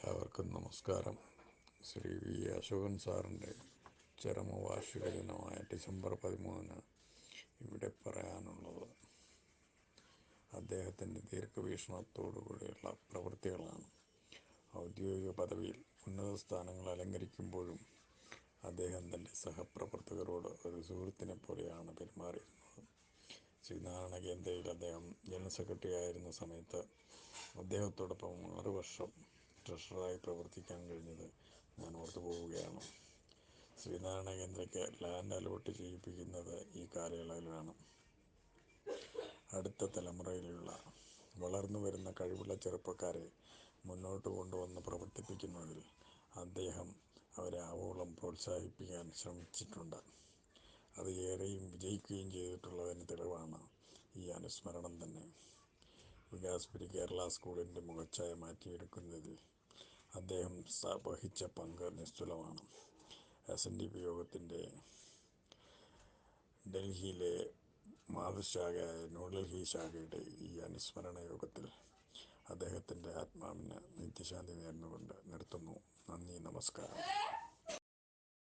എല്ലാവർക്കും നമസ്കാരം. ശ്രീ വി അശോകൻ സാറിൻ്റെ ചരമവാർഷിക ദിനമായ ഡിസംബർ 13 ഇവിടെ പറയാനുള്ളത് അദ്ദേഹത്തിൻ്റെ ദീർഘവീക്ഷണത്തോടുകൂടിയുള്ള പ്രവൃത്തികളാണ്. ഔദ്യോഗിക പദവിയിൽ ഉന്നത സ്ഥാനങ്ങൾ അലങ്കരിക്കുമ്പോഴും അദ്ദേഹം തൻ്റെ സഹപ്രവർത്തകരോട് ഒരു സുഹൃത്തിനെ പോലെയാണ് പെരുമാറിയിരുന്നത്. ശ്രീനാരായണ കേന്ദ്രയിൽ അദ്ദേഹം ജനറൽ സെക്രട്ടറി ആയിരുന്ന സമയത്ത് അദ്ദേഹത്തോടൊപ്പം 6 വർഷം ട്രഷററായി പ്രവർത്തിക്കാൻ കഴിഞ്ഞത് ഞാൻ ഓർത്തു പോവുകയാണ്. ശ്രീനാരായണ കേന്ദ്രയ്ക്ക് ലാൻഡ് അലോട്ട് ചെയ്യിപ്പിക്കുന്നത് ഈ കാലയളവിലാണ്. അടുത്ത തലമുറയിലുള്ള വളർന്നു വരുന്ന കഴിവുള്ള ചെറുപ്പക്കാരെ മുന്നോട്ട് കൊണ്ടുവന്ന് പ്രവർത്തിപ്പിക്കുന്നതിൽ അദ്ദേഹം അവരെ ആവോളം പ്രോത്സാഹിപ്പിക്കാൻ ശ്രമിച്ചിട്ടുണ്ട്. അത് ഏറെയും വിജയിക്കുകയും ചെയ്തിട്ടുള്ളതിന് തെളിവാണ് ഈ അനുസ്മരണം തന്നെ. വികാസ്പുരി കേരള സ്കൂളിൻ്റെ മുഖച്ഛായ മാറ്റിയെടുക്കുന്നതിൽ അദ്ദേഹം വഹിച്ച പങ്ക് നിസ്തുലമാണ്. SNDP യോഗത്തിൻ്റെ ഡൽഹിയിലെ മാതൃശാഖയായ ന്യൂഡൽഹി ശാഖയുടെ ഈ അനുസ്മരണ യോഗത്തിൽ അദ്ദേഹത്തിൻ്റെ ആത്മാവിന് നിത്യശാന്തി നേർന്നുകൊണ്ട് നിർത്തുന്നു. നന്ദി, നമസ്കാരം.